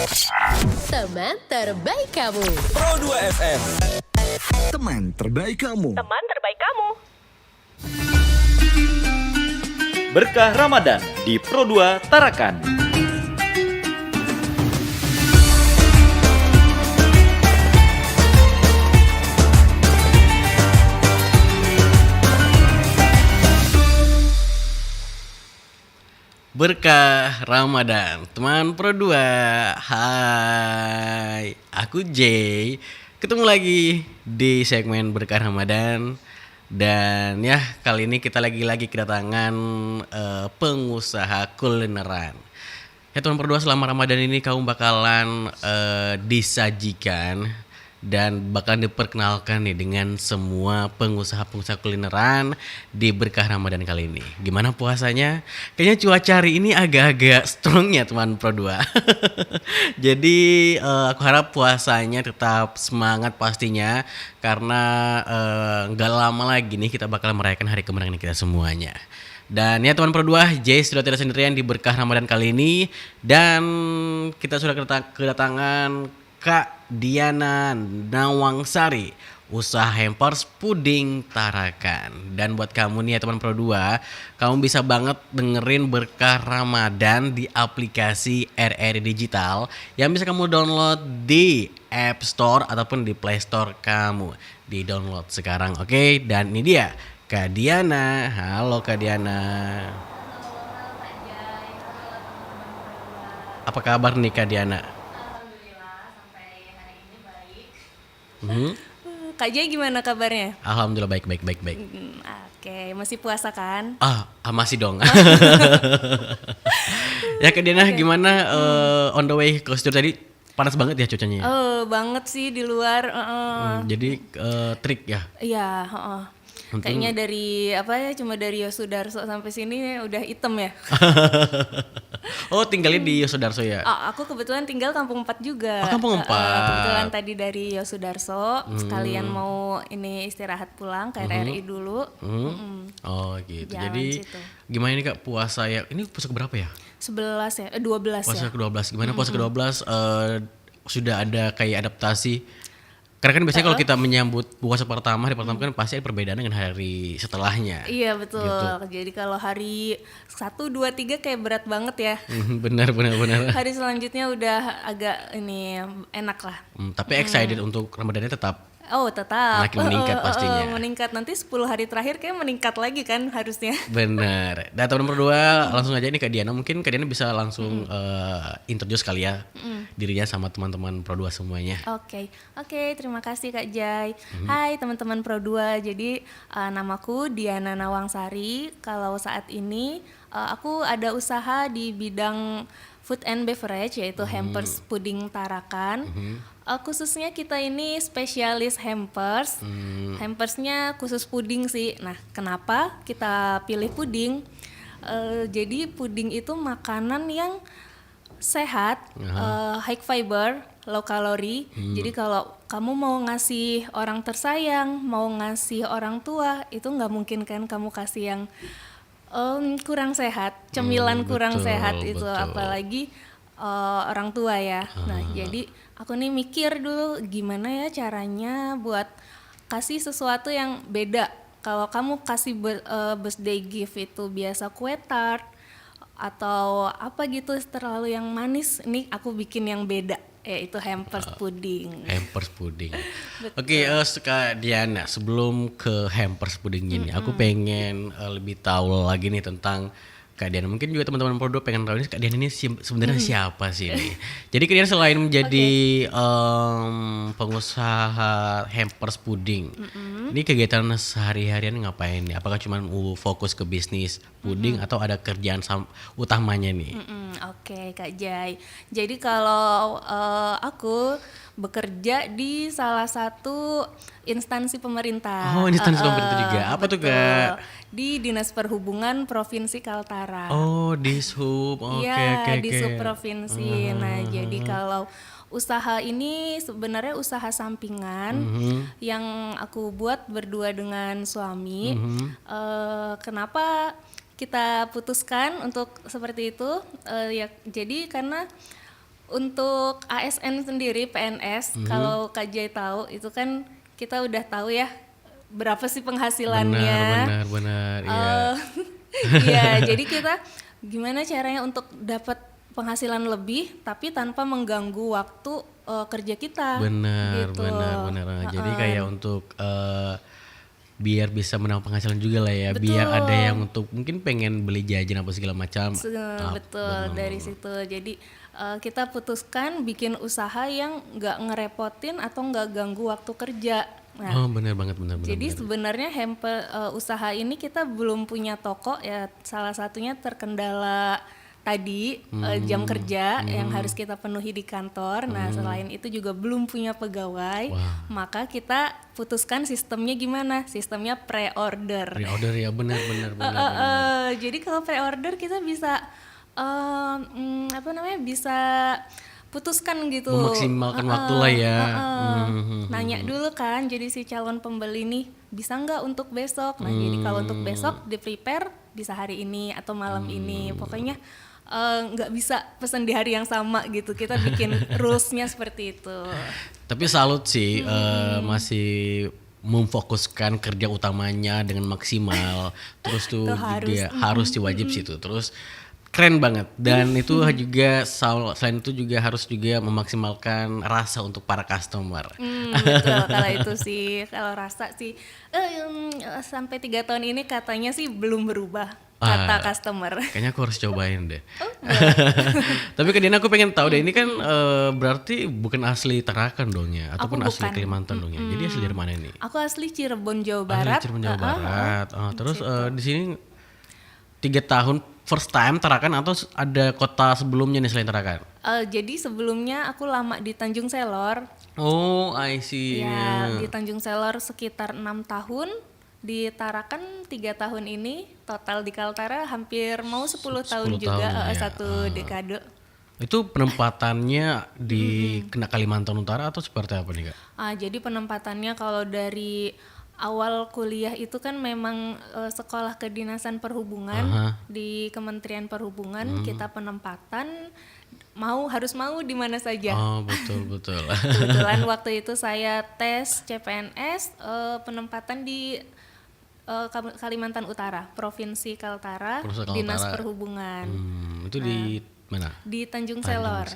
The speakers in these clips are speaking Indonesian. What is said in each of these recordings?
Teman terbaik kamu. Pro 2 FM. Teman terbaik kamu. Teman terbaik kamu. Berkah Ramadan di Pro 2 Tarakan. Berkah Ramadan, teman Pro 2. Hai, aku Jay. Ketemu lagi di segmen Berkah Ramadan. Dan ya, kali ini kita lagi kedatangan pengusaha kulineran. Ya teman Pro 2, selama Ramadan ini kamu bakalan disajikan dan bakal diperkenalkan nih dengan semua pengusaha-pengusaha kulineran di Berkah Ramadan kali ini. Gimana puasanya? Kayaknya cuaca hari ini agak-agak strong ya teman Pro 2. Jadi aku harap puasanya tetap semangat pastinya, karena gak lama lagi nih kita bakal merayakan hari kemenangan kita semuanya. Dan ya teman Pro 2, Jay sudah tidak sendirian di Berkah Ramadan kali ini. Dan kita sudah kedatangan Kak Diana Nawangsari, usaha hampers puding Tarakan. Dan buat kamu nih ya teman Pro 2, kamu bisa banget dengerin Berkah Ramadan di aplikasi RRI Digital yang bisa kamu download di App Store ataupun di Play Store kamu. Di download sekarang, oke? Dan ini dia Kak Diana. Halo Kak Diana. Apa kabar nih Kak Diana? Kak Jay gimana kabarnya? Alhamdulillah baik. Oke, masih puasa kan? Masih dong. Ya Kak Diana, gimana on the way ke studio tadi? Panas banget ya cuacanya? Banget sih di luar. Jadi trik ya? Iya, kayaknya dari cuma dari Yosudarso sampai sini udah hitam ya. Oh, tinggalnya di Yosudarso ya? Aku kebetulan tinggal Kampung 4 juga. Kampung 4. Kebetulan tadi dari Yosudarso, sekalian mau ini istirahat pulang ke RRI dulu. Oh gitu. Jalan Jadi situ. gimana nih Kak puasa ya? Ini puasa keberapa ya? 11 ya, 12 Puasa ya. ke-12. Gimana puasa ke-12? Sudah ada kayak adaptasi? Karena kan biasanya kalau kita menyambut puasa pertama, hari pertama kan pasti ada perbedaan dengan hari setelahnya. Iya betul. Gitu. Jadi kalau hari 1, 2, 3 kayak berat banget ya. Benar. Hari selanjutnya udah agak ini enak lah. Tapi excited untuk Ramadannya tetap Tetap. makin meningkat pastinya. Meningkat nanti 10 hari terakhir kayak meningkat lagi kan harusnya. Bener. Dan teman berdua langsung aja nih Kak Diana. Mungkin Kak Diana bisa langsung introduce kali ya dirinya sama teman-teman Pro 2 semuanya. Oke, terima kasih Kak Jai. Hai teman-teman Pro 2. Jadi namaku Diana Nawangsari. Kalau saat ini aku ada usaha di bidang food and beverage, yaitu hampers puding Tarakan. Khususnya kita ini spesialis hampers. Hampersnya khusus puding sih. Nah, kenapa kita pilih puding? Jadi puding itu makanan yang sehat, high fiber, low kalori. Jadi kalau kamu mau ngasih orang tersayang, mau ngasih orang tua, itu nggak mungkin kan kamu kasih yang kurang sehat, cemilan kurang sehat itu, apalagi orang tua ya. Nah, jadi aku nih mikir dulu gimana ya caranya buat kasih sesuatu yang beda. Kalau kamu kasih birthday gift itu biasa kue tart atau apa gitu terlalu yang manis, ini aku bikin yang beda, yaitu hampers puding. Hampers puding. Oke, Kak Diana, sebelum ke hampers puding ini, aku pengen lebih tahu lagi nih tentang Kak Diana. Mungkin juga teman-teman Pro 2 pengen tahu ini Kak Diana ini sebenarnya siapa sih ini? Jadi Kak Diana selain menjadi pengusaha hampers puding, ini kegiatan sehari-harian ngapain nih? Apakah cuma fokus ke bisnis puding atau ada kerjaan utamanya nih? Oke, Kak Jai. Jadi kalau aku bekerja di salah satu instansi pemerintah. Oh, instansi pemerintah juga. Apa tuh Kak? Di Dinas Perhubungan Provinsi Kaltara. Oh, Dishub. Oke. Dishub Provinsi. Nah, jadi kalau usaha ini sebenarnya usaha sampingan yang aku buat berdua dengan suami. Kenapa kita putuskan untuk seperti itu? Ya, jadi karena Untuk ASN sendiri PNS, kalau Kak Jai tahu itu kan kita udah tahu ya berapa sih penghasilannya. Benar, iya. Iya, jadi kita gimana caranya untuk dapat penghasilan lebih tapi tanpa mengganggu waktu kerja kita. Benar. Gitu. Jadi kayak untuk biar bisa menambah penghasilan juga lah ya. Biar ada yang untuk mungkin pengen beli jajan apa segala macam. Betul, dari situ. Jadi kita putuskan bikin usaha yang nggak ngerepotin atau nggak ganggu waktu kerja. Nah, Benar banget. jadi sebenarnya usaha ini kita belum punya toko ya, salah satunya terkendala tadi jam kerja yang harus kita penuhi di kantor. Nah, selain itu juga belum punya pegawai. Maka kita putuskan sistemnya gimana? Sistemnya pre-order. Pre-order ya, benar. Jadi kalau pre-order kita bisa bisa putuskan gitu, Memaksimalkan waktu lah ya. Nanya dulu kan, jadi si calon pembeli nih bisa nggak untuk besok. Nah, jadi kalau untuk besok di prepare bisa hari ini atau malam ini, pokoknya nggak bisa pesan di hari yang sama gitu. Kita bikin rulesnya seperti itu. Tapi salut sih masih memfokuskan kerja utamanya dengan maksimal. Terus tuh juga harus diwajib sih tuh. Terus keren banget, dan itu juga selain itu juga harus juga memaksimalkan rasa untuk para customer. Betul, kalau itu sih, kalau rasa sih sampai 3 tahun ini katanya sih belum berubah kata customer. Kayaknya aku harus cobain deh. Tapi Kak Diana, aku pengen tahu deh, ini kan berarti bukan asli Tarakan dong ya, ataupun asli bukan. Kalimantan dong ya. Jadi asli dari mana ini? Aku asli Cirebon, Jawa Barat. Asli Cirebon, Jawa Barat. Terus di sini 3 tahun first time Tarakan atau ada kota sebelumnya nih selain Tarakan? Jadi sebelumnya aku lama di Tanjung Selor. Oh, I see. Ya, di Tanjung Selor sekitar 6 tahun. Di Tarakan 3 tahun ini. Total di Kaltara hampir mau 10 tahun juga, ya. 1 dekade. Itu penempatannya di kena Kalimantan Utara atau seperti apa nih Kak? Jadi penempatannya kalau dari awal kuliah itu kan memang sekolah kedinasan perhubungan di Kementerian Perhubungan. Kita penempatan harus mau di mana saja. Oh, betul. Kebetulan waktu itu saya tes CPNS penempatan di Kalimantan Utara, Provinsi Kaltara, Dinas Perhubungan. Itu di mana? Di Tanjung Selor.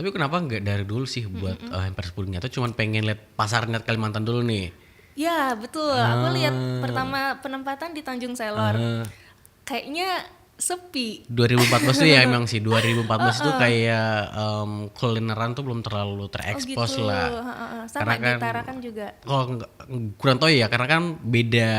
Tapi kenapa nggak dari dulu sih buat hampers puding, atau cuma pengen lihat pasarnya Kalimantan dulu nih? Ya betul, aku lihat pertama penempatan di Tanjung Selor, kayaknya sepi. 2014 tuh ya emang sih 2014 tuh kayak kulineran tuh belum terlalu terekspos gitu. lah. Sama karena di Tarakan juga. Kurang tahu ya, karena kan beda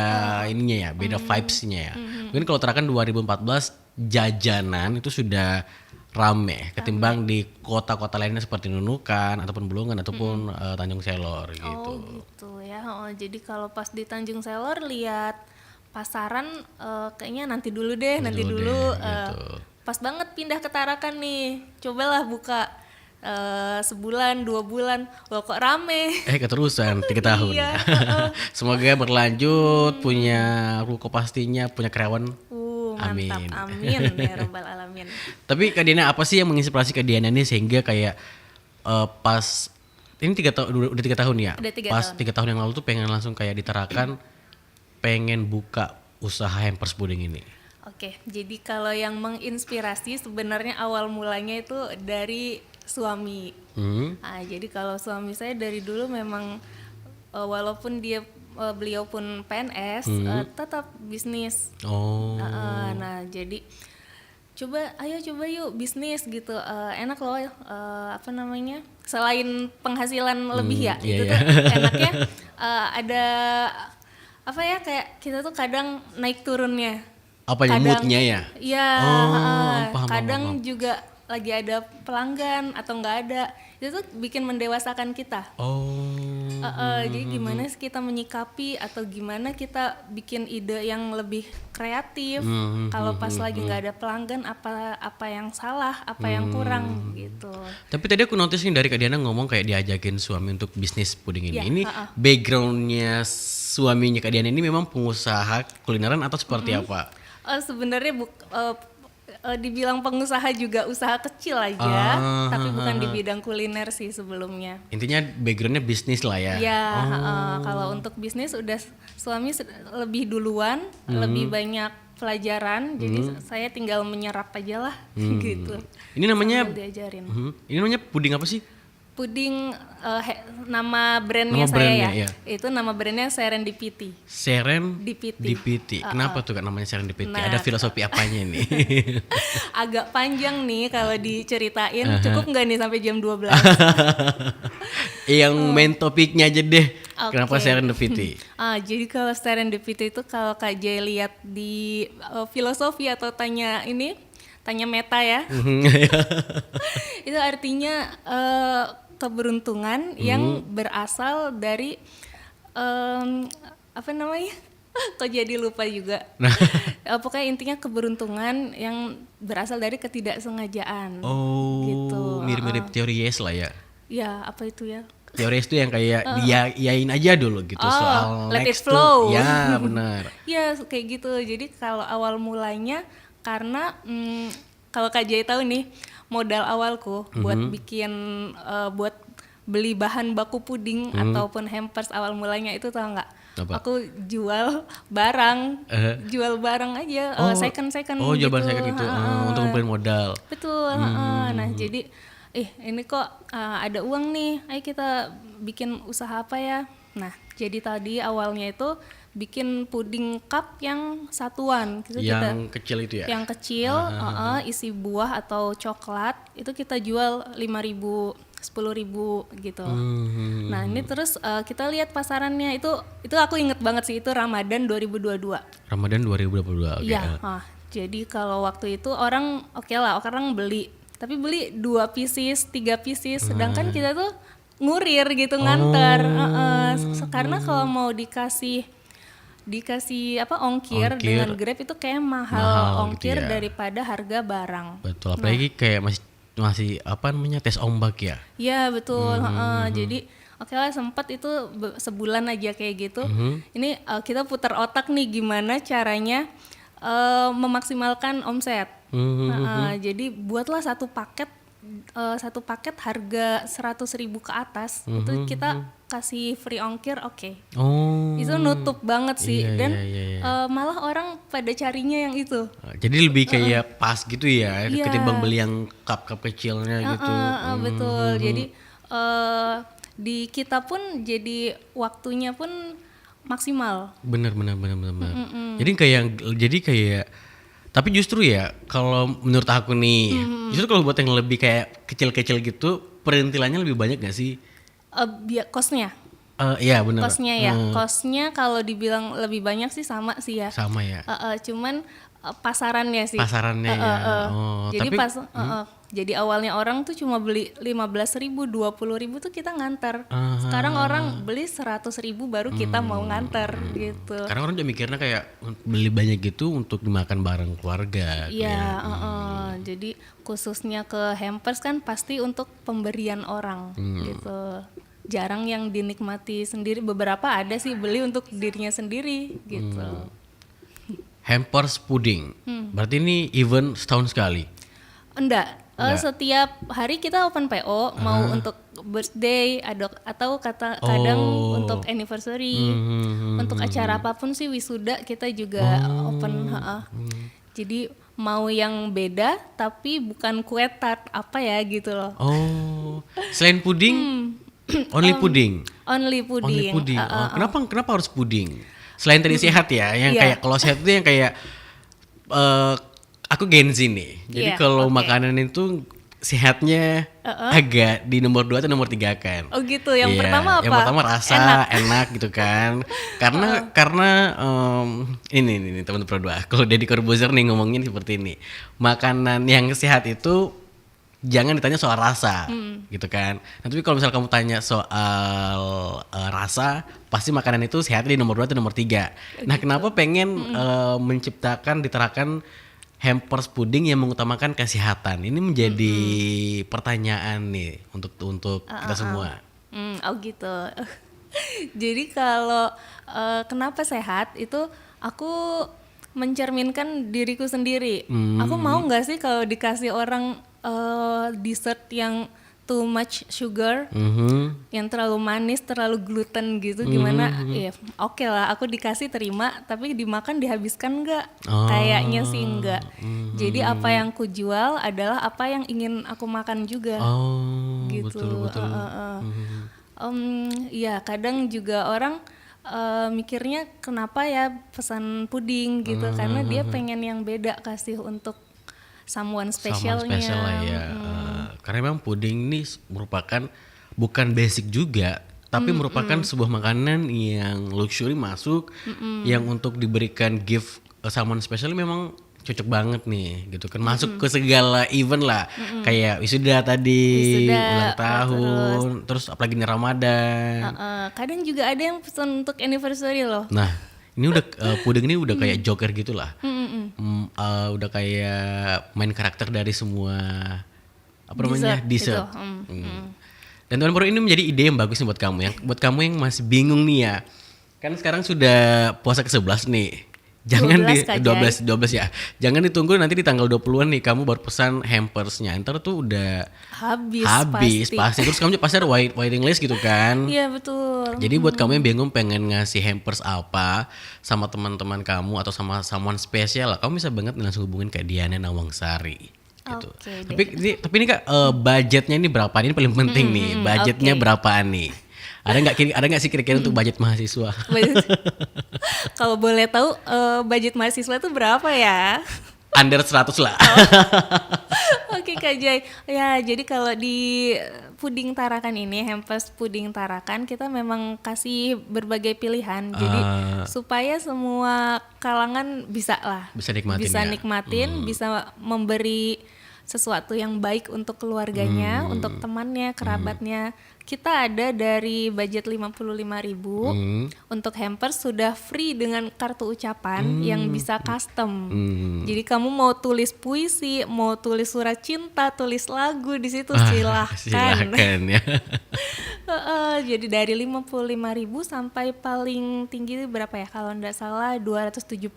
ininya ya, beda vibes-nya ya. Mungkin kalau Tarakan 2014 jajanan itu sudah rame ketimbang di kota-kota lainnya seperti Nunukan ataupun Bulungan ataupun Tanjung Selor gitu. Oh gitu ya. Jadi kalau pas di Tanjung Selor lihat pasaran kayaknya nanti dulu deh, gitu. Pas banget pindah ke Tarakan nih, cobalah buka sebulan 2 bulan, loh kok rame. Keterusan 3 tahun. Iya. Semoga berlanjut, punya ruko pastinya, punya karyawan. Mantap, amin ya robbal alamin. Tapi Kak Diana, apa sih yang menginspirasi Kak Diana nih sehingga kayak pas ini 3 tahun udah 3 tahun ya? Udah 3 pas tahun. 3 tahun yang lalu tuh pengen langsung kayak ditarakan, pengen buka usaha hampers puding ini. Oke, jadi kalau yang menginspirasi sebenarnya awal mulanya itu dari suami. Jadi kalau suami saya dari dulu memang walaupun beliau pun PNS, tetap bisnis. Nah jadi ayo coba yuk bisnis gitu, enak loh, selain penghasilan lebih ya, itu tuh enaknya ada kayak kita tuh kadang naik turunnya. Moodnya ya? Iya, paham. kadang juga lagi ada pelanggan atau nggak ada, itu tuh bikin mendewasakan kita. Jadi gimana sih kita menyikapi atau gimana kita bikin ide yang lebih kreatif kalau pas lagi nggak ada pelanggan, apa yang salah, apa yang kurang gitu. Tapi tadi aku notice nih dari Kak Diana ngomong kayak diajakin suami untuk bisnis puding ini. Ya, ini backgroundnya suaminya Kak Diana ini memang pengusaha kulineran atau seperti apa? Sebenarnya dibilang pengusaha juga usaha kecil aja, tapi bukan di bidang kuliner sih sebelumnya. Intinya backgroundnya bisnis lah ya. Ya, kalau untuk bisnis udah suami lebih duluan, lebih banyak pelajaran, jadi saya tinggal menyerap aja lah gitu. Ini namanya Sambil diajarin. Ini namanya puding apa sih? Puding nama brandnya Nama saya brandnya, ya. ya. Itu nama brandnya Serendipity. Serendipity. Kenapa tuh kan namanya Serendipity? Nah, Ada filosofi apanya nih? Agak panjang nih kalau diceritain. Cukup nggak nih sampai jam 12? Yang main topiknya aja deh. Oke. Kenapa Serendipity? Jadi kalau serendipity itu kalau Kak Jay lihat di filosofi atau tanya meta ya. Itu artinya keberuntungan yang berasal dari apa namanya? Kok jadi lupa juga. Pokoknya intinya keberuntungan yang berasal dari ketidaksengajaan. Oh, gitu. mirip-mirip teori Yes lah ya. Ya, apa itu ya? Teori Yes itu yang kayak diyain aja dulu gitu soal let it next flow. tuh. Ya, benar. Ya, kayak gitu. Jadi kalau awal mulanya karena kalau Kak Jay tahu nih, modal awalku buat bikin buat beli bahan baku puding ataupun hampers awal mulanya itu tahu nggak? Apa? Aku jual barang aja, second Oh, jual barang gitu. second gitu. Untuk ngumpulin modal. Betul. Nah jadi, ini kok ada uang nih, ayo kita bikin usaha apa ya? Nah jadi tadi awalnya itu bikin puding cup yang satuan gitu. Yang kecil itu ya? Yang kecil, isi buah atau coklat itu kita jual 5.000, 10.000 gitu. Nah ini terus kita lihat pasarannya itu aku inget banget sih, itu Ramadan 2022. Ramadan 2022. Oke. Iya. Jadi kalau waktu itu orang orang beli, tapi beli 2 pieces, 3 pieces, sedangkan kita tuh ngurir gitu, nganter. Karena kalau mau dikasih ongkir dengan Grab itu kayak mahal ongkir gitu ya. daripada harga barang. Betul, apalagi kayak masih apa namanya, tes ombak ya. Iya betul. Jadi lah sempat itu sebulan aja kayak gitu. Ini kita putar otak nih gimana caranya memaksimalkan omset. Jadi buatlah satu paket harga 100.000 ke atas, itu kita kasih free ongkir. Oh. Itu nutup banget sih. Iya, Dan iya. malah orang pada carinya yang itu. Jadi lebih kayak pas gitu ya, Iya. ketimbang beli yang cup-cup kecilnya gitu. Betul. Jadi di kita pun jadi waktunya pun maksimal. Bener. Jadi kayak tapi justru ya kalau menurut aku nih, justru kalau buat yang lebih kayak kecil-kecil gitu, perintilannya lebih banyak gak sih? Kosnya. Iya benar. Kosnya ya. Kosnya kalau dibilang lebih banyak sih sama sih ya. Sama ya. Cuman pasarannya sih. Pasarannya ya. Jadi tapi, jadi awalnya orang tuh cuma beli 15.000, 20.000 tuh kita nganter. Sekarang orang beli 100.000 baru kita mau nganter gitu. Karena orang juga mikirnya kayak beli banyak gitu untuk dimakan bareng keluarga. Iya. Jadi khususnya ke hampers kan pasti untuk pemberian orang gitu. Jarang yang dinikmati sendiri. Beberapa ada sih beli untuk dirinya sendiri gitu. Hampers puding. Berarti ini event setahun sekali. Enggak. Setiap hari kita open PO, mau untuk birthday atau kadang untuk anniversary, untuk acara apapun sih, wisuda kita juga open. Jadi mau yang beda tapi bukan kue tart apa ya gitu loh. Oh, selain puding, only puding. Only puding. Only puding. Kenapa harus puding? Selain tadi sehat ya, yang kayak kalau sehat itu yang kayak aku Gen Z nih. Jadi kalau makanan itu sehatnya agak di nomor 2 atau nomor 3 kan. Oh gitu. Yang pertama apa? Yang pertama rasa enak gitu kan. Karena ini teman-teman berdua. Kalau Deddy Corbuzier nih ngomongin seperti ini. Makanan yang sehat itu jangan ditanya soal rasa gitu kan. Nah, tapi kalau misalnya kamu tanya soal rasa, pasti makanan itu sehatnya di nomor 2 atau nomor 3. Nah, kenapa pengen diterapkan hampers puding yang mengutamakan kesehatan? Ini menjadi pertanyaan nih untuk kita semua. Oh gitu. Jadi kalau kenapa sehat itu aku mencerminkan diriku sendiri. Aku mau nggak sih kalau dikasih orang dessert yang too much sugar, yang terlalu manis, terlalu gluten gitu, gimana? Ya oke lah, aku dikasih terima, tapi dimakan dihabiskan nggak? Kayaknya sih enggak. Jadi apa yang ku jual adalah apa yang ingin aku makan juga. Gitu. Betul. Ya kadang juga orang mikirnya kenapa ya pesan puding gitu, karena dia pengen yang beda kasih untuk someone Spesial spesialnya. lah ya. Karena memang puding ini merupakan bukan basic juga, tapi merupakan sebuah makanan yang luxury masuk, yang untuk diberikan gift someone special memang cocok banget nih gitu kan, masuk ke segala event lah, kayak wisuda tadi, Wisuda, ulang tahun, terus apalagi nih Ramadan. Kadang juga ada yang pesan untuk anniversary loh. Nah, ini udah puding ini udah kayak Joker gitulah. Udah kayak main karakter dari semua apa namanya dessert. Dan teman Pro, ini menjadi ide yang bagus nih buat kamu, buat kamu yang masih bingung nih ya. Kan sekarang sudah puasa ke-11 nih. Jangan 12, 12 ya. Jangan ditunggu nanti di tanggal 20-an nih kamu baru pesan hampersnya. Ntar tuh udah habis pasti. Terus kamu pasti ada waiting list gitu kan. Iya betul. Jadi buat kamu yang bingung pengen ngasih hampers apa sama teman-teman kamu atau sama someone spesial lah, kamu bisa banget langsung hubungin ke Diana Nawangsari gitu. Oke Tapi ini Kak, budgetnya ini berapa? Ini paling penting nih. Budgetnya berapaan nih? Ada nggak sih kira-kira untuk budget mahasiswa? Kalau boleh tahu budget mahasiswa itu berapa ya? Under 100 lah. Oke Kak Jai. Ya, jadi kalau di puding Tarakan ini, hampers puding Tarakan, kita memang kasih berbagai pilihan. Jadi supaya semua kalangan bisa lah. Bisa nikmatin Nikmatin, bisa memberi sesuatu yang baik untuk keluarganya, untuk temannya, kerabatnya. Kita ada dari budget 55.000 untuk hampers sudah free dengan kartu ucapan yang bisa custom. Jadi kamu mau tulis puisi, mau tulis surat cinta, tulis lagu di situ silahkan. Silahkan ya. Jadi dari 55.000 sampai paling tinggi berapa ya? Kalau nggak salah 275.000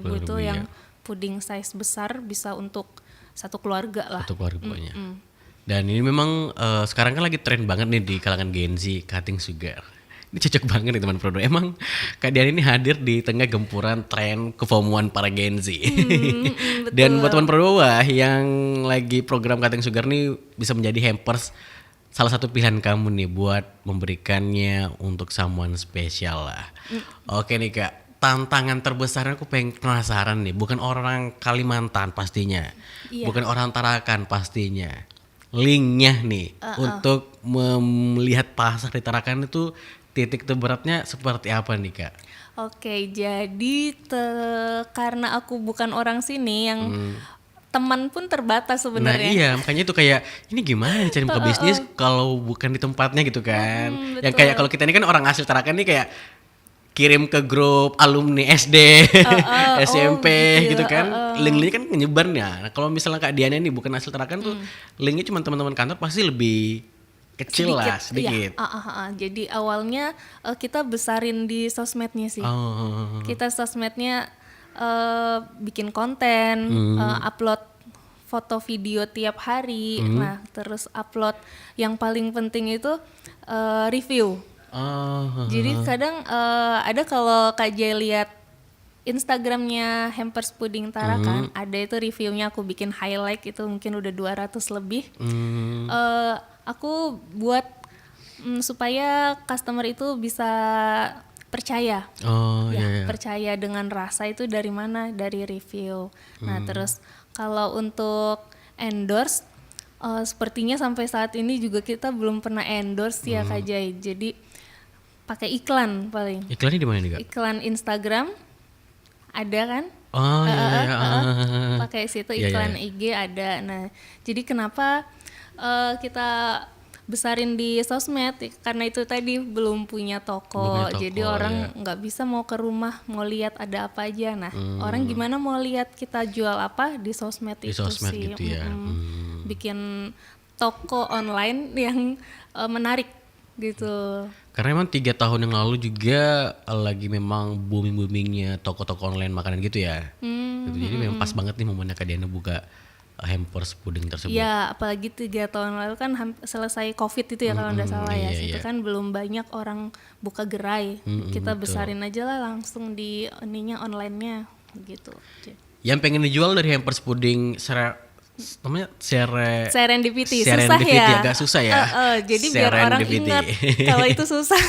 itu yang puding size besar, bisa untuk satu keluarga lah. Satu keluarganya. Dan ini memang sekarang kan lagi tren banget nih di kalangan Gen Z, cutting sugar. Ini cocok banget nih teman Prodo. Emang Kak Dian ini hadir di tengah gempuran tren kefomuan para Gen Z. Dan buat teman Prodo yang lagi program cutting sugar nih bisa menjadi hampers salah satu pilihan kamu nih buat memberikannya untuk someone spesial lah. Oke nih Kak, tantangan terbesarnya aku pengen penasaran nih, bukan orang Kalimantan pastinya, bukan orang Tarakan pastinya. Linknya nih untuk melihat pasar di Tarakan itu titik terberatnya seperti apa nih Kak? Oke, jadi karena aku bukan orang sini yang teman pun terbatas sebenarnya. Nah iya, makanya itu kayak ini gimana cari muka bisnis kalau bukan di tempatnya gitu kan. Yang kayak kalau kita ini kan orang asli Tarakan nih kayak kirim ke grup alumni SD, SMP gitu kan. Link-linknya kan nyebar nih. Nah, kalau misalnya Kak Diana nih bukan asli Tarakan tuh, linknya cuma teman-teman kantor pasti lebih kecil sedikit. Iya. Jadi awalnya kita besarin di sosmednya sih. Kita sosmednya bikin konten, upload foto video tiap hari. Nah, terus upload yang paling penting itu review. Jadi kadang ada kalau Kak Jai lihat Instagramnya Hampers Puding Tarakan, ada itu reviewnya aku bikin highlight itu mungkin udah 200 lebih. Aku buat supaya customer itu bisa percaya. Percaya dengan rasa itu dari mana? Dari review. Nah, terus kalau untuk endorse sepertinya sampai saat ini juga kita belum pernah endorse ya Kak Jai. Jadi pakai iklan paling. Iklannya di mana nih Kak? Iklan Instagram ada kan? Pakai situ iklan IG ada. Nah, jadi kenapa kita besarin di sosmed? Karena itu tadi belum punya toko, jadi orang nggak bisa mau ke rumah mau lihat ada apa aja. Nah, orang gimana mau lihat kita jual apa di sosmed di itu sosmed sih. gitu ya. Bikin toko online yang menarik gitu. Karena emang 3 tahun yang lalu juga lagi memang boomingnya toko-toko online makanan gitu ya. Gitu. Jadi memang pas banget nih momennya Kak Diana buka hampers puding tersebut. Ya, apalagi 3 tahun lalu kan selesai COVID itu ya kalau nggak salah ya. iya, Itu kan belum banyak orang buka gerai. Kita besarin aja lah langsung di ininya online-nya gitu. Yang pengen dijual dari hampers puding namanya Serendipity susah ya. Agak susah ya. Jadi biar orang Serendipity. ingat kalau itu susah.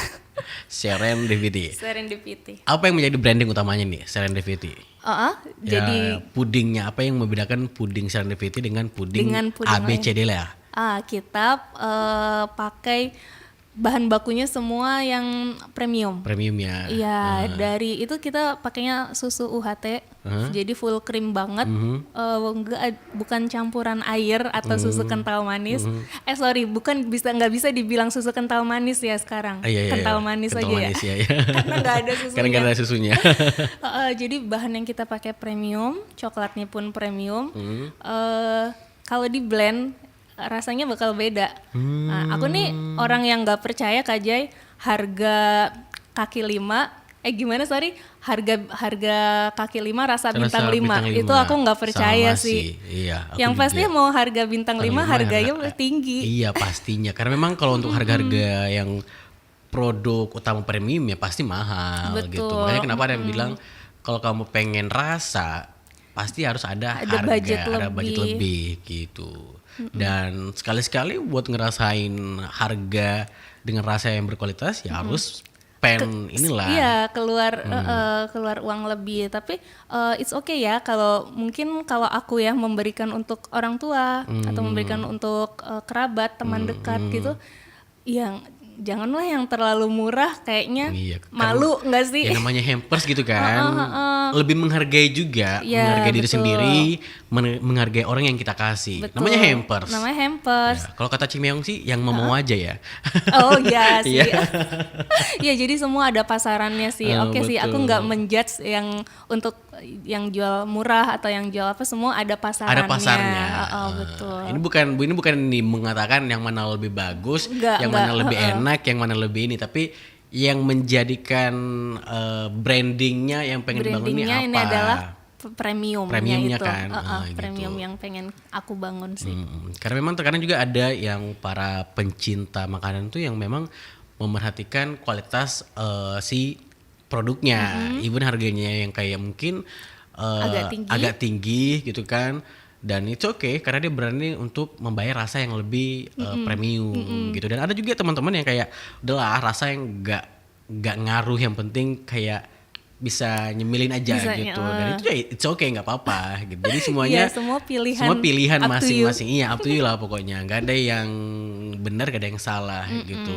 Serendipity. Apa yang menjadi branding utamanya nih Serendipity? Jadi pudingnya apa yang membedakan puding Serendipity dengan puding ABCD lah? Kita pakai bahan bakunya semua yang premium. Premium ya. Iya, dari itu kita pakainya susu UHT, jadi full cream banget, bukan campuran air atau susu kental manis. Nggak bisa dibilang susu kental manis ya sekarang. Kental manis kental aja manis ya. Karena nggak ada susunya. Karena nggak ada susunya. Jadi bahan yang kita pakai premium, coklatnya pun premium. Kalau di blend rasanya bakal beda. Nah, aku nih orang yang nggak percaya Kak Jai harga kaki 5 harga kaki 5 rasa bintang 5 itu aku nggak percaya sih. Iya, yang pasti mau harga bintang 5 harganya tinggi. Iya pastinya karena memang kalau untuk harga-harga yang produk utama premium ya pasti mahal. Betul. Gitu. Makanya kenapa ada yang bilang kalau kamu pengen rasa pasti harus ada harga, budget ada budget lebih gitu. Dan sekali-sekali buat ngerasain harga dengan rasa yang berkualitas ya harus inilah. Iya, keluar uang lebih. Tapi it's okay ya kalau aku ya memberikan untuk orang tua atau memberikan untuk kerabat, teman dekat gitu. Yang janganlah yang terlalu murah kayaknya. Malu nggak sih? Ya namanya hampers gitu kan. Lebih menghargai juga, menghargai diri sendiri, menghargai orang yang kita kasih. Betul. Namanya hampers. Ya, kalau kata Cimeong sih yang mau aja ya. Oh iya sih. Iya jadi semua ada pasarannya sih. Oke sih, aku nggak menjudge yang untuk yang jual murah atau yang jual apa, semua ada pasarannya. Ada pasarnya. Betul. Ini bukan mengatakan yang mana lebih bagus, mana lebih enak, yang mana lebih ini, tapi yang menjadikan brandingnya yang pengen dibangun ini apa? Ini adalah premiumnya itu. Kan. Premium gitu. yang pengen aku bangun sih. Karena memang terkadang juga ada yang para pencinta makanan tuh yang memang memerhatikan kualitas si produknya, even harganya yang kayak mungkin agak tinggi gitu kan, dan itu oke karena dia berani untuk membayar rasa yang lebih premium gitu. Dan ada juga teman-teman yang kayak udahlah rasa yang nggak ngaruh, yang penting kayak bisa nyemilin aja gitu, dan itu ya it's okay, nggak apa-apa gitu. Jadi semuanya semua pilihan masing-masing, iya up to you lah pokoknya, nggak ada yang benar, nggak ada yang salah gitu.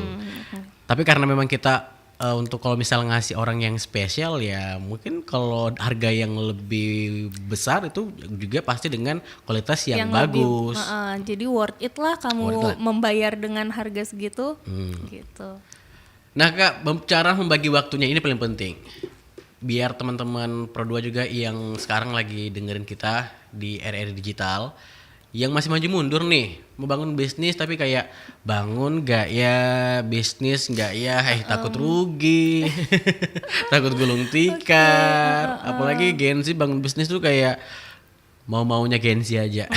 Tapi karena memang kita untuk kalau misal ngasih orang yang spesial ya mungkin kalau harga yang lebih besar itu juga pasti dengan kualitas yang bagus. Jadi worth it lah kamu membayar dengan harga segitu gitu. Nah Kak, cara membagi waktunya ini paling penting. Biar teman-teman Pro2 juga yang sekarang lagi dengerin kita di RRI Digital yang masih maju mundur nih, mau bangun bisnis tapi kayak bangun gak ya, bisnis gak ya, takut rugi, takut gulung tikar, apalagi Gen Z bangun bisnis tuh kayak mau-maunya Gen Z aja.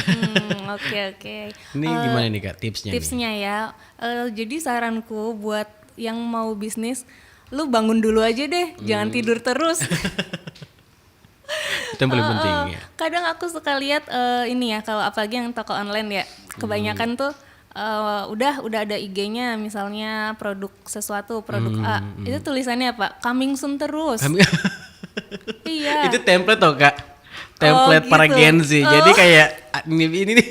Oke. Ini gimana nih Kak tipsnya? Tipsnya ya, jadi saranku buat yang mau bisnis, lu bangun dulu aja deh, jangan tidur terus. Itu yang paling penting ya. Kadang aku suka lihat ini ya, kalau apalagi yang toko online ya, kebanyakan tuh udah ada IG-nya, misalnya produk sesuatu, produk A, itu tulisannya apa? Coming soon terus. Iya. Itu template tau Kak, template para gitu. Gen Z. Jadi kayak ini nih.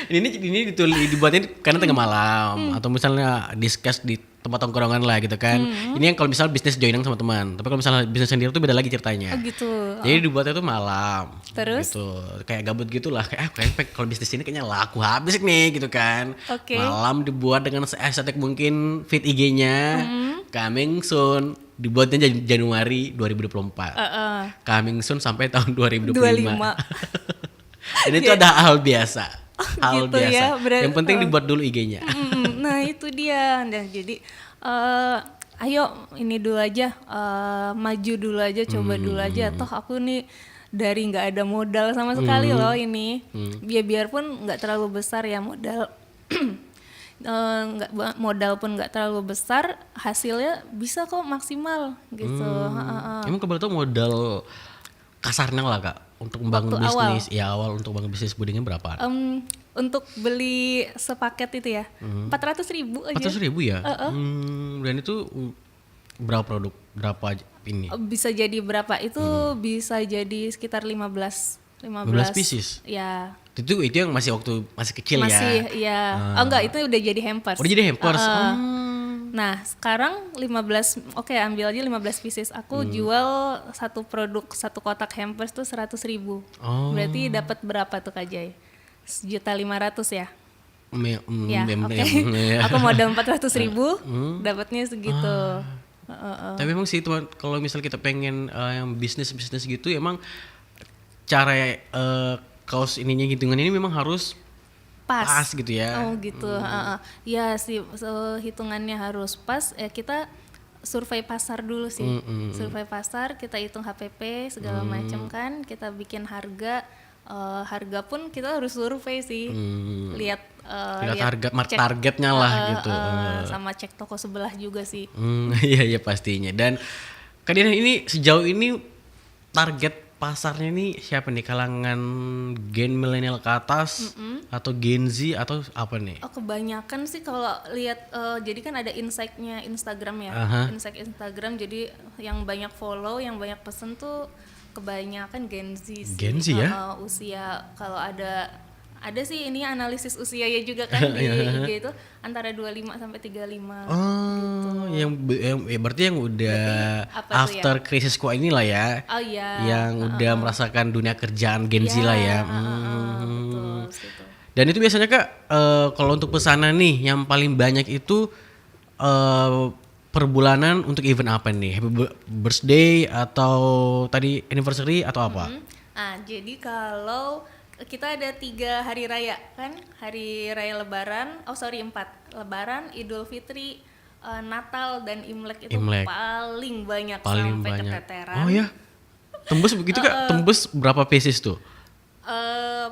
ini dibuatnya karena tengah malam atau misalnya discuss di tempat tongkrongan lah gitu kan. Ini yang kalau misalnya bisnis joinan sama teman. Tapi kalau misalnya bisnis sendiri tuh beda lagi ceritanya. Oh gitu. Jadi dibuatnya tuh malam. Terus? Gitu. Kayak gabut gitulah. Kayak kalau bisnis ini kayaknya laku habis nih gitu kan. Oke. Malam dibuat dengan seestetik mungkin feed IG-nya. Coming soon. Dibuatnya Januari 2024. Coming soon sampai tahun 2025. Dan itu ada hal biasa. Hal gitu biasa. Ya, yang penting dibuat dulu IG-nya. Nah itu dia. Dan jadi Ayo ini dulu aja, maju dulu aja, coba dulu aja. Toh aku nih dari nggak ada modal sama sekali loh ini. Biarpun nggak terlalu besar ya modal. Modal pun nggak terlalu besar, hasilnya bisa kok maksimal gitu. Emang kebetulan tuh modal kasarnya lah Kak untuk membangun Waktu awal. bisnis. Ya awal untuk bangun bisnis pudingnya berapa? Untuk beli sepaket itu ya 400.000 aja. 400.000 ya? Dan itu berapa produk? Berapa ini? Bisa jadi berapa? Itu bisa jadi sekitar 15 pieces? Ya. Itu yang masih waktu masih kecil Masih ya? ya. Oh enggak, itu udah jadi hampers. Udah jadi hampers? Nah, sekarang 15, oke ambil aja 15 pieces. Aku jual satu produk, satu kotak hampers tuh 100.000. Berarti dapat berapa tuh Kak Jai? 1.500.000 ya? Ya, oke. Aku modal 400.000, dapatnya segitu. Tapi emang sih teman, kalau misal kita pengen yang bisnis gitu, emang cara kaos ininya hitungan ini memang harus pas gitu ya. Oh gitu. Ya sih, hitungannya harus pas. Kita survei pasar dulu sih. Survei pasar, kita hitung HPP segala macam kan. Kita bikin harga. Harga pun kita harus survei sih. Lihat harga targetnya lah gitu. Sama cek toko sebelah juga sih. Iya pastinya. Dan Kak Diana ini sejauh ini target pasarnya nih siapa nih, kalangan gen milenial ke atas atau Gen Z atau apa nih? Kebanyakan sih kalau lihat, jadi kan ada insight-nya Instagram ya, insight Instagram, jadi yang banyak follow, yang banyak pesen tuh kebanyakan Gen Z sih. Gen Z ya? Usia kalau ada sih ini analisis usia ya juga kan di IG itu antara 25 sampai 35 gitu. Yang berarti yang udah after krisis kok inilah ya. Oh iya. Yang udah merasakan dunia kerjaan Gen Z lah ya. Betul, situ. Dan itu biasanya Kak, kalau untuk pesanan nih yang paling banyak itu per bulanan untuk event apa nih? Happy birthday atau tadi anniversary atau apa? Jadi kalau kita ada 3 hari raya kan, hari raya Lebaran, 4, Lebaran, Idul Fitri, Natal dan Imlek itu paling banyak sampai keteteran. Oh ya, tembus begitu Kak? Tembus berapa pieces tuh?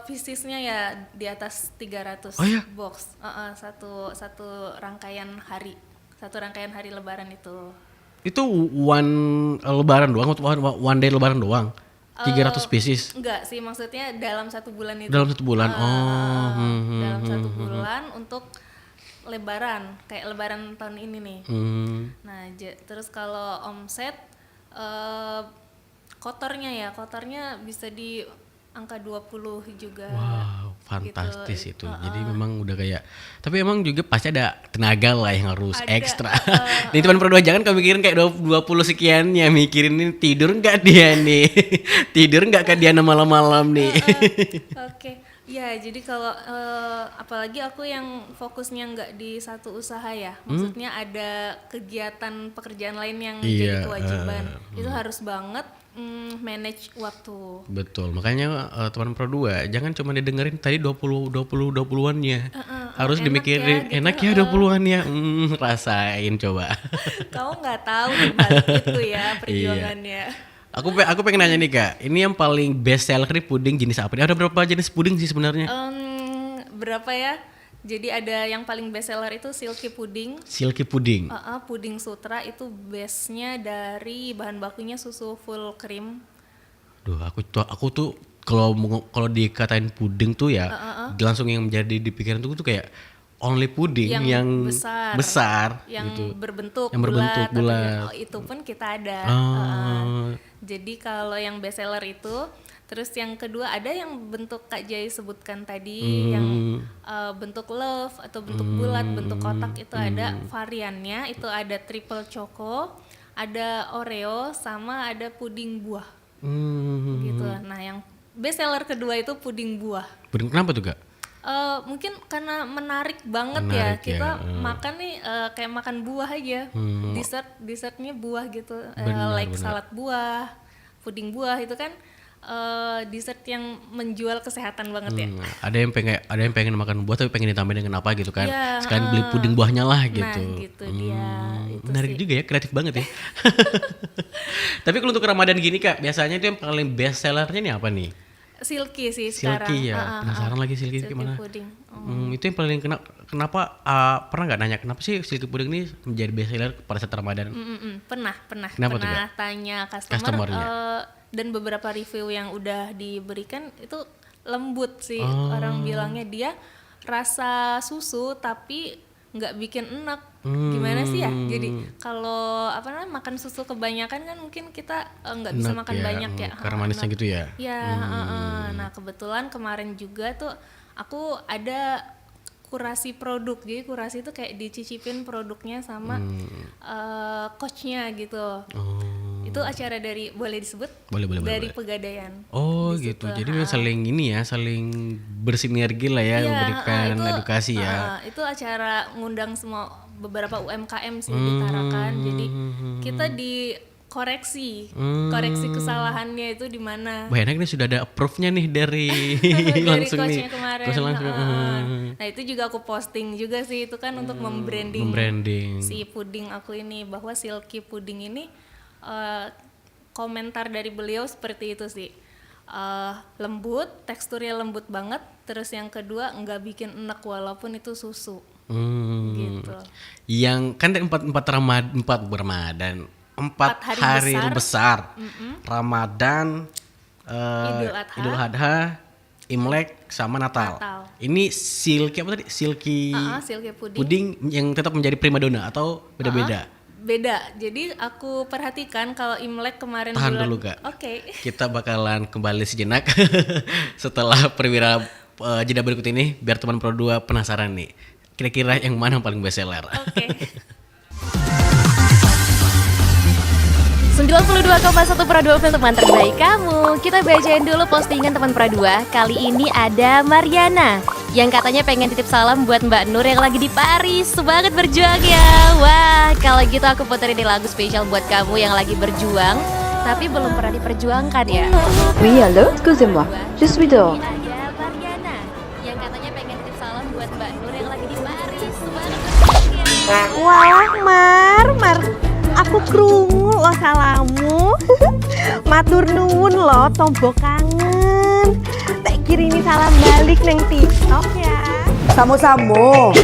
Piecesnya ya di atas 300 box, satu rangkaian hari Lebaran itu. Itu one Lebaran doang, one day Lebaran doang? 300 pieces? Enggak sih, maksudnya dalam 1 bulan itu. Dalam 1 bulan, dalam 1 bulan untuk Lebaran, kayak Lebaran tahun ini nih. Nah, terus kalau omset kotornya bisa di angka 20 juga. Wow, fantastis gitu. itu. Jadi memang udah kayak, tapi emang juga pasti ada tenaga lah yang harus ekstra. Nih teman berdua, jangan kau mikirin kayak 20 sekian ya, mikirin ini tidur nggak dia nih, tidur nggak Kak Diana malam-malam nih. Oke. Ya, jadi kalau apalagi aku yang fokusnya nggak di satu usaha ya, maksudnya ada kegiatan pekerjaan lain yang jadi kewajiban, itu harus banget manage waktu. Betul, makanya teman Pro 2 jangan cuma didengerin tadi 20-20-20-an-nya. Harus dimikirin, enak ya 20-an-nya. Rasain coba. Kamu nggak tahu di balik itu ya perjuangannya. Aku pengen nanya nih Kak, ini yang paling best seller nih puding jenis apa nih? Ada berapa jenis puding sih sebenarnya? Berapa ya? Jadi ada yang paling best seller itu silky pudding. Silky pudding. Puding sutra itu base-nya dari bahan bakunya susu full cream. Duh, aku tuh kalau dikatain puding tuh ya, langsung yang menjadi di pikiran tuh kayak only puding yang besar yang gitu. berbentuk bulat. Itu pun kita ada. Jadi kalau yang best seller itu, terus yang kedua ada yang bentuk Kak Jai sebutkan tadi, yang bentuk love atau bentuk bulat, bentuk kotak, itu ada variannya, itu ada triple choco, ada Oreo, sama ada puding buah. Gitu. Nah, yang best seller kedua itu puding buah. Puding kenapa tuh Kak? Mungkin karena menarik banget kita makan nih kayak makan buah aja. Dessertnya buah gitu, like salad buah, puding buah itu kan dessert yang menjual kesehatan banget ya. Ada yang pengen makan buah tapi pengen ditambahin dengan apa gitu kan. Iya, Sekalian beli puding buahnya lah gitu. Nah gitu dia. Itu Menarik sih. juga ya, kreatif banget ya. Tapi kalau untuk Ramadan gini Kak, biasanya itu yang paling best sellernya nih apa nih? Silky sih sekarang. Silky ya. Penasaran lagi Silky gimana? Pudding. Itu yang paling kenapa pernah nggak nanya kenapa sih Silky Pudding ini menjadi best seller pada saat Ramadan? Pernah Kenapa tuh, Kak? tanya Customer-nya? dan beberapa review yang udah diberikan itu lembut sih, orang bilangnya dia rasa susu tapi nggak bikin enak. Gimana sih ya? Jadi kalau makan susu kebanyakan kan mungkin kita nggak bisa Enak makan ya, banyak ya. karena manisnya gitu ya. Ya, nah kebetulan kemarin juga tuh aku ada kurasi produk. Jadi kurasi itu kayak dicicipin produknya sama coachnya gitu. Itu acara boleh disebut? Boleh. Dari Pegadaian. Oh Di gitu. situ. Jadi memang saling bersinergi lah ya, Iya, memberikan itu, edukasi ya. itu acara ngundang semua beberapa UMKM sih di Tarakan. Jadi kita koreksi kesalahannya itu di mana. Wah enak nih, sudah ada approve-nya nih dari Dari langsung coachnya nih. kemarin. Coach langsung. Nah itu juga aku posting juga sih, itu kan untuk membranding si puding aku ini, bahwa Silky Pudding ini komentar dari beliau seperti itu sih. Lembut, teksturnya lembut banget. Terus yang kedua nggak bikin enak walaupun itu susu. Gitu. Yang kan empat Ramadan, empat hari besar. Ramadan, Idul Adha, Imlek sama Natal. Ini Silky apa tadi? Silky Pudding yang tetap menjadi primadona atau beda-beda? Beda. Jadi aku perhatikan kalau Imlek kemarin Tahan dulu Kak. Oke. Kita bakalan kembali sejenak setelah perwira jeda berikut ini, biar teman Pro 2 penasaran nih. Kira-kira yang mana yang paling best seller? Oke. 92,1 Pro 2 film teman terbaik kamu. Kita bacain dulu postingan teman Pro 2. Kali ini ada Mariana yang katanya pengen titip salam buat Mbak Nur yang lagi di Paris. Semangat berjuang ya. Wah, kalau gitu aku puterin nih lagu spesial buat kamu yang lagi berjuang tapi belum pernah diperjuangkan ya. Oui, allô, excusez-moi, je suis dehors. Ini ada Mariana yang katanya pengen titip salam buat Mbak Nur yang lagi di Paris. Semangat berjuang ya. Wah, Mar, aku krungu lo salamu. Matur nuwun lo, tombo kangen. Tak kirimi salam balik neng TikTok ya. Samo-samo.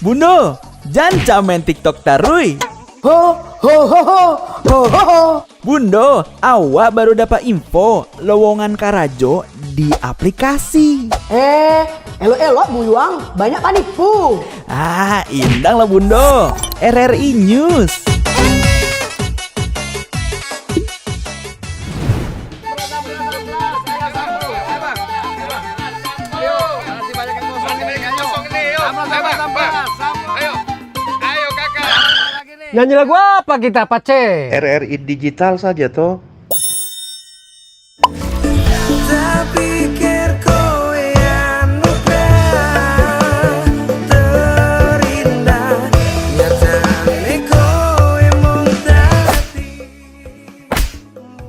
Bundo, jangan main TikTok tarui. Ho ho ho ho ho ho ho. Bundo, awak baru dapat info lowongan Karajo di aplikasi. Elok-elok buyuang, banyak panipu. Indang lah Bundo. RRI News. Nyanyi lagu apa kita, Pace? RRI digital saja toh.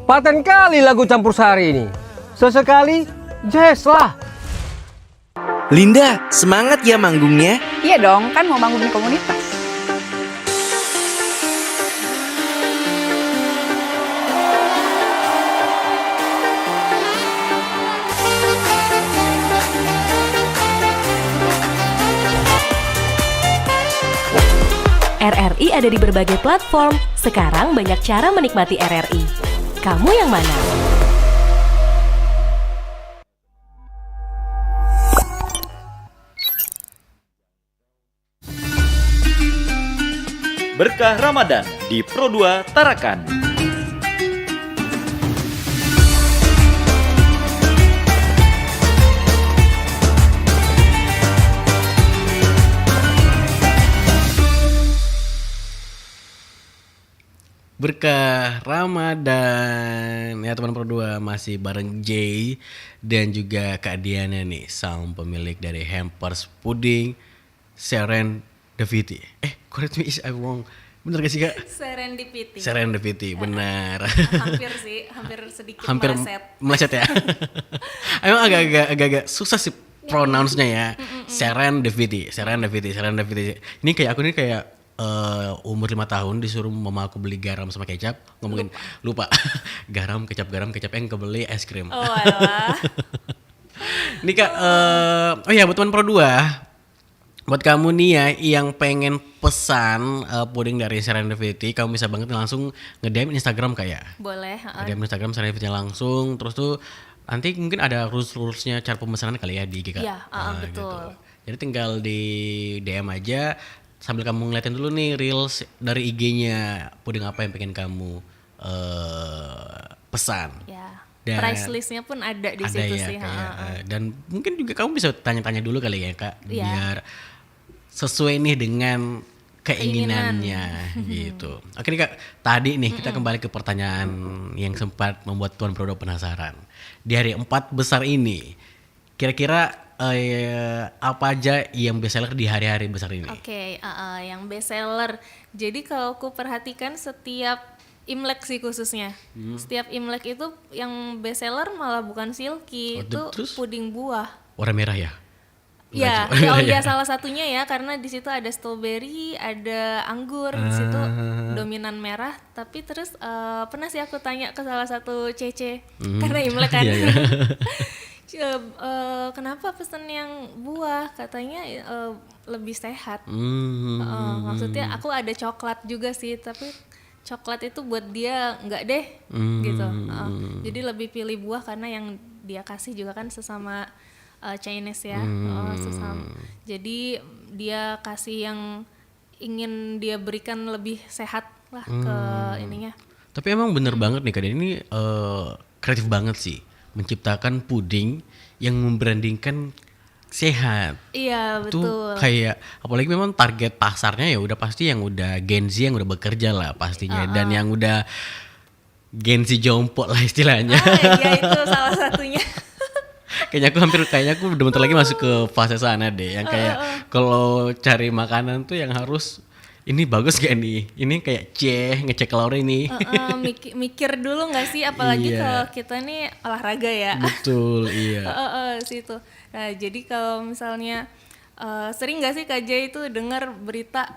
Paten kali lagu campur sari ini. Sesekali jazz lah. Linda, semangat ya manggungnya. Iya dong, kan mau bangun di komunitas. RRI ada di berbagai platform. Sekarang banyak cara menikmati RRI. Kamu yang mana? Berkah Ramadan di Pro 2 Tarakan. Berkah Ramadan ya teman Pro 2, masih bareng Jay dan juga Kak Diana nih, sang pemilik dari Hampers Pudding Serendipity. Correct me if I'm wrong. Bener gak sih Kak? Serendipity. Serendipity, benar. Hampir sih, hampir sedikit Hampir meleset ya. Emang agak susah sih pronounce-nya ya. Serendipity. Ini kayak aku nih kayak umur 5 tahun disuruh mama aku beli garam sama kecap, ngomongin lupa. garam, kecap, yang kebeli es krim. Oh alah. Ini Kak, oh ya buat teman Pro 2, buat kamu nih ya yang pengen pesan puding dari Serendipity, kamu bisa banget langsung nge-DM Instagram kayak. Boleh. DM Instagram Serendipity langsung, terus tuh nanti mungkin ada rules-rulesnya cara pemesanan kali ya di IG Kak. Iya, betul. Gitu. Jadi tinggal di DM aja sambil kamu ngeliatin dulu nih reels dari IG-nya puding apa yang pengen kamu pesan. Ya. Dan Price listnya pun ada di situ ya, sih. Dan mungkin juga kamu bisa tanya-tanya dulu kali ya Kak, Iya. biar sesuai nih dengan keinginannya gitu. Oke nih Kak, tadi nih kita kembali ke pertanyaan yang sempat membuat Tuan Pro 2 penasaran. Di hari 4 besar ini, kira-kira apa aja yang bestseller di hari-hari besar ini? Oke, yang bestseller. Jadi kalau aku perhatikan setiap Imlek sih khususnya. Setiap Imlek itu yang bestseller malah bukan silky, itu puding buah. Warna merah ya? Ya, salah satunya ya, karena di situ ada strawberry, ada anggur, di situ dominan merah. Tapi terus pernah sih aku tanya ke salah satu Cece, karena Imlek kan. Kenapa pesen yang buah? Katanya lebih sehat. Maksudnya aku ada coklat juga sih, tapi coklat itu buat dia enggak deh gitu. Jadi lebih pilih buah karena yang dia kasih juga kan sesama Chinese ya. Sesama. Jadi dia kasih yang ingin dia berikan lebih sehat lah ke ininya. Tapi emang bener banget nih Kak, ini kreatif banget sih menciptakan puding yang membrandingkan sehat. Iya betul. Itu kayak apalagi memang target pasarnya ya udah pasti yang udah Gen Z yang udah bekerja lah pastinya, dan yang udah Gen Z jompo lah istilahnya. Iya itu salah satunya. kayaknya aku udah bentar lagi masuk ke fase sana deh, yang kayak kalau cari makanan tuh yang harus ini bagus gak nih? Ini kayak ngecek kalori nih. Mikir dulu nggak sih, apalagi kalau kita nih olahraga ya. Betul, iya. Situ. Nah, jadi kalau misalnya sering nggak sih Kak Jay itu dengar berita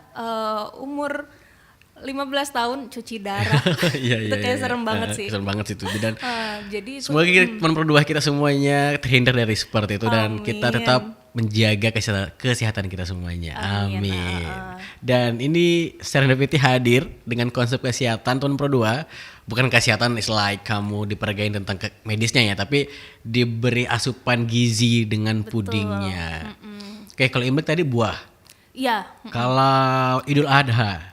umur 15 tahun cuci darah. Itu kayak serem banget sih. Serem banget itu. Dan jadi itu, semoga teman Pro 2 kita semuanya terhindar dari seperti itu, dan kita tetap menjaga kesehatan kita semuanya. Amin. Dan ini Serendipity hadir dengan konsep kesehatan Tuan Pro 2. Bukan kesehatan is like kamu diperagain tentang medisnya ya, tapi diberi asupan gizi dengan pudingnya. Oke, kalau Imlek tadi buah. Iya. Kalau Idul Adha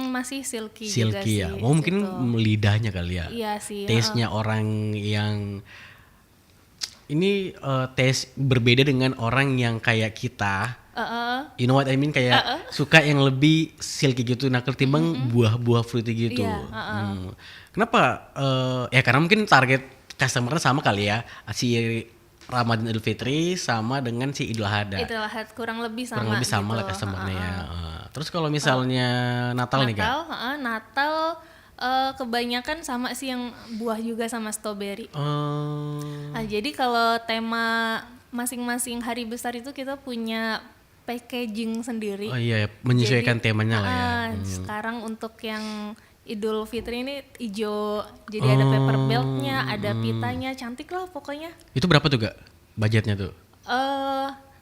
masih silky juga sih. Ya. Mungkin lidahnya kali ya. Iya sih. Taste-nya orang yang ini taste berbeda dengan orang yang kayak kita. You know what I mean, kayak suka yang lebih silky gitu, nah ketimbang buah-buah fruity gitu. Kenapa? Ya karena mungkin target customer-nya sama kali ya, si Ramadan Idul Fitri sama dengan si Idul Adha. Idul Adha kurang lebih sama gitu lah customer-nya ya. Terus kalau misalnya Natal nih Kak? Natal kebanyakan sama sih yang buah juga sama strawberry. Nah, jadi kalau tema masing-masing hari besar itu kita punya packaging sendiri. Oh iya, menyesuaikan temanya lah ya. Sekarang untuk yang Idul Fitri ini hijau, jadi ada paper beltnya, ada pitanya, cantik lah pokoknya. Itu berapa tuh Kak budgetnya tuh?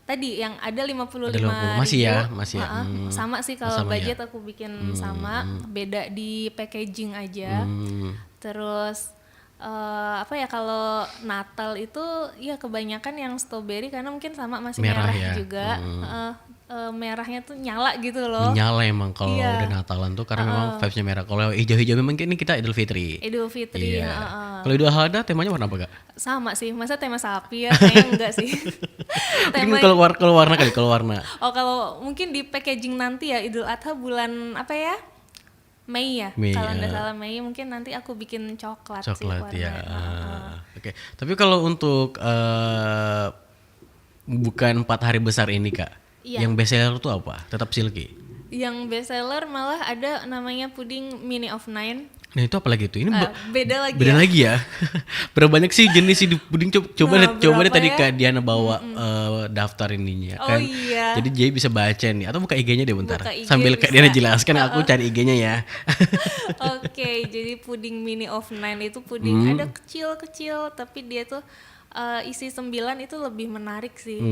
Tadi yang ada 55 masih ya. Sama sih kalau budget ya. Aku bikin sama, beda di packaging aja. Terus kalau Natal itu ya kebanyakan yang strawberry karena mungkin sama masih merah ya. Juga. Merahnya tuh nyala gitu loh. Nyala emang kalau udah Natalan tuh karena memang vibes-nya merah. Kalau hijau-hijau memang ini kita Idul Fitri. Kalau Idul Adha temanya warna apa Kak? Sama sih, masa tema sapi ya? Kayaknya enggak sih. Mungkin kalau warna kali, kalau warna. Kalau mungkin di packaging nanti ya Idul Adha bulan apa ya? Mei ya. Kalau nggak salah Mei, mungkin nanti aku bikin coklat sih warnanya. Ya. Oke. Tapi kalau untuk bukan 4 hari besar ini Kak, yang bestseller tuh apa? Tetap silky. Yang best seller malah ada namanya puding mini of nine. Nah itu apalagi tuh? Ini Beda lagi. beda lagi ya. Berapa banyak sih jenis si puding? Coba deh tadi ya? Kak Diana bawa daftar ininya Oh kan. iya. Jadi Jay bisa baca nih atau buka IG-nya deh bentar. Buka IG Sambil Kak bisa. Diana jelaskan aku cari IG-nya ya. Oke, jadi puding mini of nine itu puding ada kecil-kecil tapi dia tuh isi 9 itu lebih menarik sih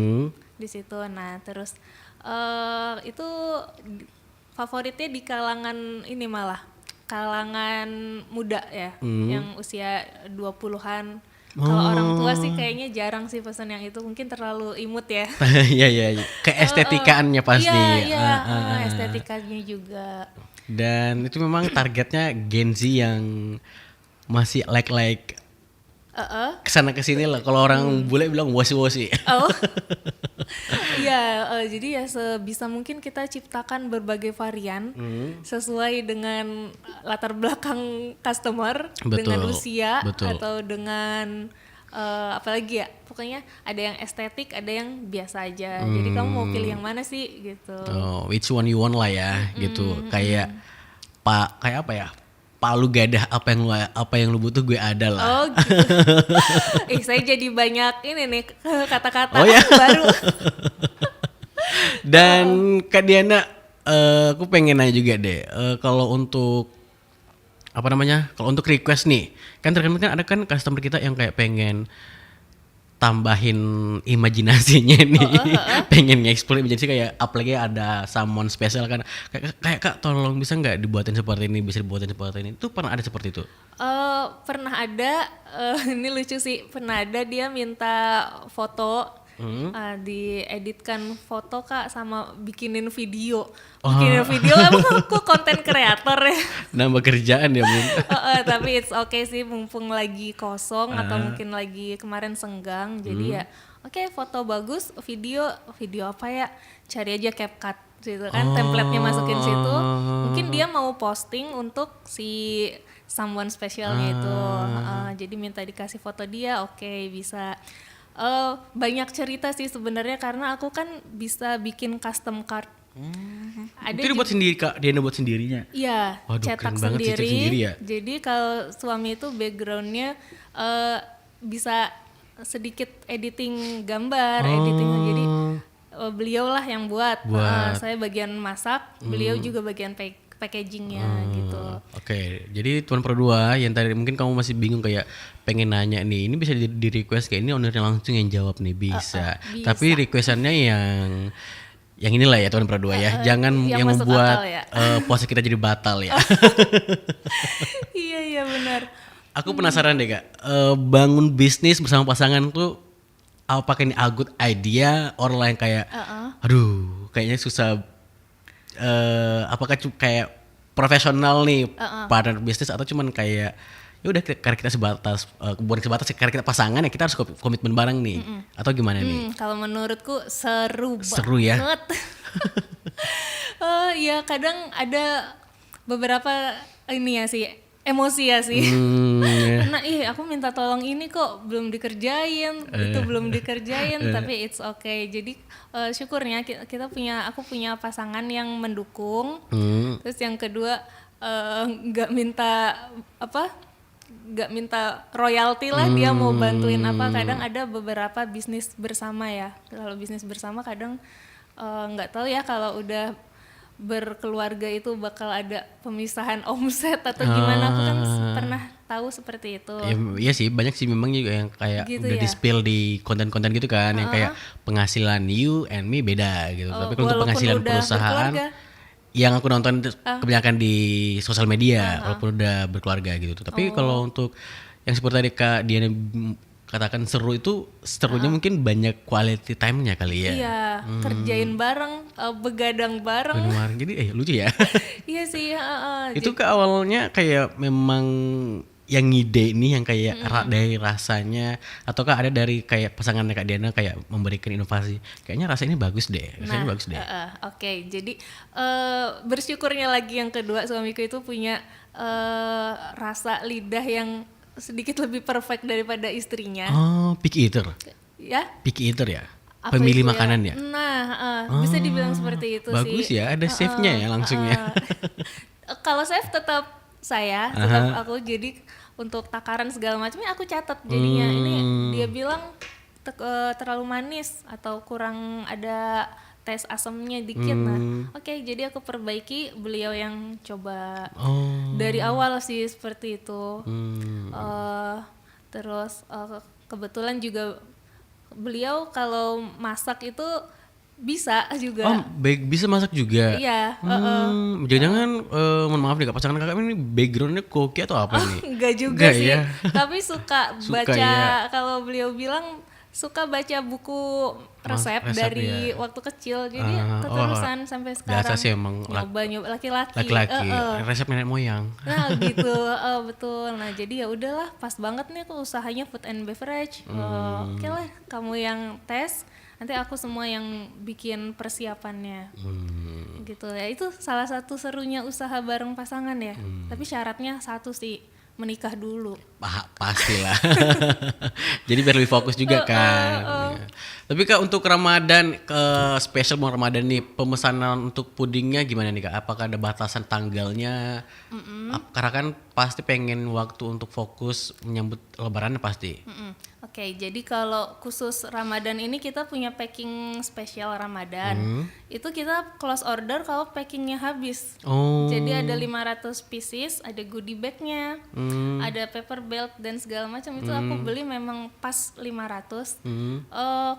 di situ. Nah, terus itu favoritnya di kalangan ini malah kalangan muda ya, yang usia 20-an. Kalau orang tua sih kayaknya jarang sih pesan yang itu, mungkin terlalu imut ya. Iya. Keestetikaannya pasti. Iya, estetikanya juga. Dan itu memang targetnya Gen Z yang masih like kesana kesini lah. Kalau orang bule bilang wosi-wosi. Oh, iya. Jadi ya sebisa mungkin kita ciptakan berbagai varian sesuai dengan latar belakang customer, dengan usia atau dengan apalagi ya. Pokoknya ada yang estetik, ada yang biasa aja. Jadi kamu mau pilih yang mana sih gitu? Oh, which one you want lah ya, gitu. Kayak kayak apa ya? Palu gadah apa yang lu butuh gue ada lah. Oh gitu. Saya jadi banyak ini nih kata-kata ya? baru. Dan Kak Diana, aku pengen nanya juga deh, kalau untuk apa namanya? Kalau untuk request nih, kan terkadang kan ada kan customer kita yang kayak pengen tambahin imajinasinya nih, pengen nge-explore imajinasi kayak apalagi ada someone spesial kan, kayak Kak tolong bisa nggak dibuatin seperti ini, bisa dibuatin seperti ini, itu pernah ada seperti itu? Pernah ada, ini lucu sih, pernah ada dia minta foto, dieditkan foto Kak sama bikinin video. Bikinin video emang aku konten kreator ya. Nambah kerjaan ya Bun. Tapi it's okay sih, mumpung lagi kosong atau mungkin lagi kemarin senggang, jadi ya oke, foto bagus, video apa ya, cari aja CapCut gitu kan, template-nya masukin situ, mungkin dia mau posting untuk si someone spesialnya itu, jadi minta dikasih foto dia, oke, bisa. Banyak cerita sih sebenarnya karena aku kan bisa bikin custom card. Itu dibuat sendiri Kak, dia buat sendirinya. Iya, Waduh, cetak keren banget sih, cetak sendiri ya. Jadi kalau suami itu backgroundnya bisa sedikit editing gambar, jadi beliau lah yang buat. Saya bagian masak, beliau juga bagian packagingnya gitu. Oke, jadi Tuan Pro 2 yang tadi mungkin kamu masih bingung kayak pengen nanya nih, ini bisa di request kayak ini ownernya langsung yang jawab nih, bisa. Tapi requestannya yang inilah ya Tuan Pro 2 ya, jangan yang membuat ya. puasa kita jadi batal ya. Iya benar. Aku penasaran deh Kak, bangun bisnis bersama pasangan tuh apakah ini a good idea or lain kayak aduh kayaknya susah, apakah kayak profesional nih partner bisnis atau cuman kayak ya udah karena kita bukan sebatas karena kita pasangan ya kita harus komitmen bareng nih atau gimana nih? Kalau menurutku seru ya. banget. Ya kadang ada beberapa ini ya sih, emosi ya sih. Karena aku minta tolong ini kok belum dikerjain, itu belum dikerjain, tapi it's okay. Jadi syukurnya aku punya pasangan yang mendukung. Terus yang kedua nggak minta royalti lah, dia mau bantuin apa. Kadang ada beberapa bisnis bersama ya. Kalau bisnis bersama kadang nggak tahu ya kalau udah berkeluarga itu bakal ada pemisahan omset atau gimana. Aku kan pernah tahu seperti itu. Iya sih, banyak sih memang juga yang kayak gitu udah ya? di-spill di konten-konten gitu kan, yang kayak penghasilan you and me beda gitu. Tapi kalau untuk penghasilan perusahaan yang aku nonton kebanyakan di sosial media, walaupun udah berkeluarga gitu. Tapi kalau untuk yang seperti tadi Kak Diana katakan seru itu, serunya mungkin banyak quality time-nya kali ya. Iya, kerjain bareng, begadang bareng. Jadi lucu ya. Iya sih. Itu ke awalnya kayak memang yang ngide nih yang kayak dari rasanya, ataukah ada dari kayak pasangannya Kak Diana kayak memberikan inovasi, kayaknya rasa ini bagus deh, rasanya bagus deh. Oke, jadi bersyukurnya lagi yang kedua suamiku itu punya rasa lidah yang sedikit lebih perfect daripada istrinya. Oh, picky eater. Ya? Picky eater ya? apa pemilih itu ya? makanan ya? Nah, bisa dibilang seperti itu Bagus sih. ya, ada chefnya ya langsung ya. Kalau chef tetap saya, tetap aku, jadi untuk takaran segala macamnya aku catat jadinya. Ini dia bilang terlalu manis atau kurang ada tes asamnya dikit. Nah, oke, jadi aku perbaiki, beliau yang coba dari awal sih seperti itu. Terus kebetulan juga beliau kalau masak itu bisa juga. Bisa masak juga. Iya. Jangan-jangan mohon maaf nih Kak, pasangan kakak ini backgroundnya koki atau apa nih? Enggak juga Enggak sih. ya? Tapi suka baca ya. kalau beliau bilang suka baca buku resep resep dari ya. waktu kecil. Jadi keterusan sampai sekarang. Biasa sih emang nyoba laki-laki. resep nenek moyang. Nah gitu, betul. Nah jadi ya udahlah, pas banget nih aku usahanya food and beverage. Oke lah, kamu yang tes, nanti aku semua yang bikin persiapannya. Gitu ya, itu salah satu serunya usaha bareng pasangan ya. Tapi syaratnya satu sih, menikah dulu. Pastilah. Jadi biar lebih fokus juga kan. Ya. Tapi Kak, untuk Ramadan, spesial mau Ramadan nih, pemesanan untuk pudingnya gimana nih Kak? Apakah ada batasan tanggalnya? Karena kan pasti pengen waktu untuk fokus menyambut lebaran pasti. Oke, jadi kalau khusus Ramadan ini kita punya packing spesial Ramadan. Itu kita close order kalau packingnya habis. Jadi ada 500 pieces, ada goodie bagnya, ada paper belt dan segala macam. Itu aku beli memang pas 500.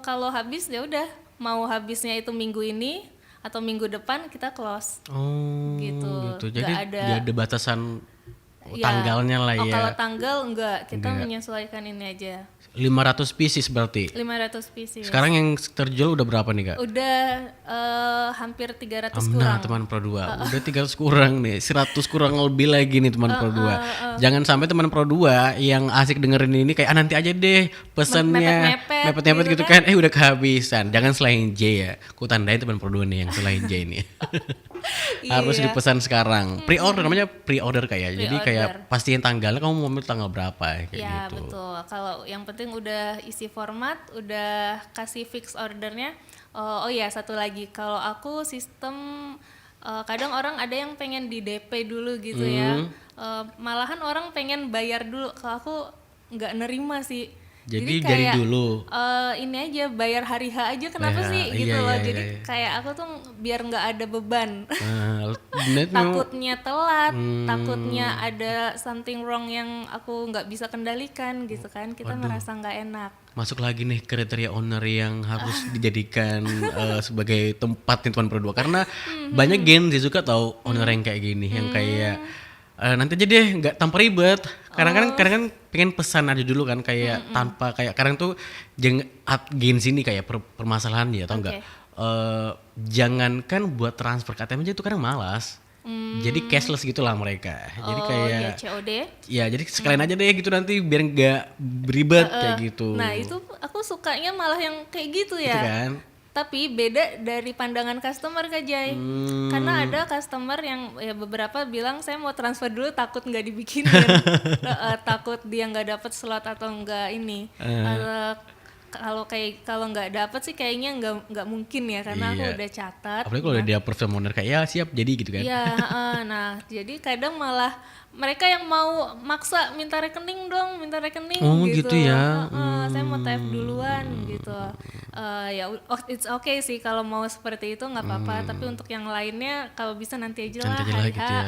Kalau habis ya udah, mau habisnya itu minggu ini atau minggu depan kita close. Gitu. Jadi Gak ada batasan tanggalnya lah ya. Kalau tanggal enggak, kita menyesuaikan ini aja. 500 pieces berarti. 500 pieces. Sekarang yang terjual udah berapa nih Kak? Udah hampir 300 kurang. Nah, teman Pro 2. Udah 300 kurang nih. 100 kurang lebih lagi nih teman Pro 2. Jangan sampai teman Pro 2 yang asik dengerin ini kayak nanti aja deh pesannya mepet-mepet gitu kan. Udah kehabisan. Jangan selain J ya. Ku tandain teman Pro 2 nih yang selain J ini. Harus dipesan sekarang. Pre-order, namanya pre-order kayak. Jadi kayak pastiin tanggalnya, kamu mau ambil tanggal berapa kayak ya, gitu. Betul. Kalau yang penting udah isi format, udah kasih fix ordernya. Oh iya, satu lagi, kalau aku sistem kadang orang ada yang pengen di DP dulu gitu ya. Malahan orang pengen bayar dulu. Kalau aku nggak nerima sih. Jadi kayak, dari dulu ini aja bayar hari H aja kenapa sih gitu loh. Jadi kayak aku tuh biar nggak ada beban. Takutnya telat, takutnya ada something wrong yang aku nggak bisa kendalikan gitu kan. Kita merasa nggak enak. Masuk lagi nih kriteria owner yang harus dijadikan sebagai tempat nih Tuan Pro 2. Karena banyak Gen Z suka tahu owner yang kayak gini, yang kayak nanti aja deh nggak tanpa ribet. Kadang kan pengen pesan aja dulu kan kayak tanpa kayak kadang tuh Gen Z ini kayak permasalahan ya, tau nggak? Jangankan buat transfer KTM aja itu kadang malas. Jadi cashless gitulah mereka. Jadi kayak COD. Ya jadi sekalian aja deh gitu nanti biar nggak beribet kayak gitu. Nah itu aku sukanya malah yang kayak gitu ya. Gitu kan? Tapi beda dari pandangan customer Kak Jai. Karena ada customer yang ya beberapa bilang saya mau transfer dulu takut nggak dibikinin. Takut dia nggak dapet slot atau nggak ini. Kalau nggak dapet sih kayaknya nggak mungkin ya, karena aku udah catat. Apalagi kalau udah dia approve owner kayak ya siap jadi gitu kan. Iya, nah jadi kadang malah mereka yang mau maksa minta rekening dong, gitu ya. Saya mau TF duluan gitu. Ya it's okay sih kalau mau seperti itu nggak apa-apa, tapi untuk yang lainnya kalau bisa nanti aja lah hari gitu H. ya.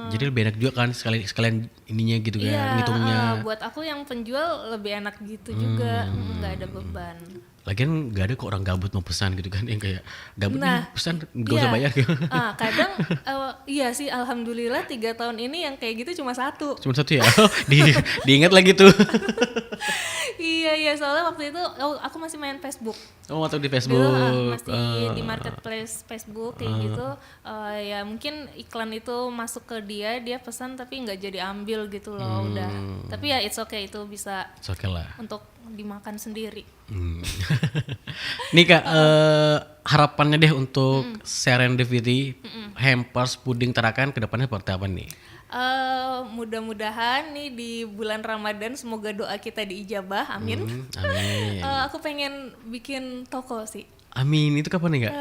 Jadi lebih enak juga kan sekalian ininya gitu kan, ngitungnya. Buat aku yang penjual lebih enak gitu juga, nggak ada beban. Lagian gak ada kok orang gabut mau pesan gitu kan, yang kayak gabut nih pesan gak usah bayar gitu. Kadang iya sih, alhamdulillah 3 tahun ini yang kayak gitu cuma satu ya. Diingat lagi tuh. Iya soalnya waktu itu aku masih main Facebook. Waktu di Facebook dulu, masih di marketplace Facebook kayak gitu. Ya mungkin iklan itu masuk ke dia pesan tapi nggak jadi ambil gitu loh. Udah, tapi ya it's okay, itu bisa lah untuk dimakan sendiri. Nih Kak, harapannya deh untuk Serendipity Hampers Puding Tarakan kedepannya seperti apa nih? Mudah-mudahan nih di bulan Ramadan semoga doa kita diijabah, amin. Amin. Aku pengen bikin toko sih. Amin, itu kapan nih Kak?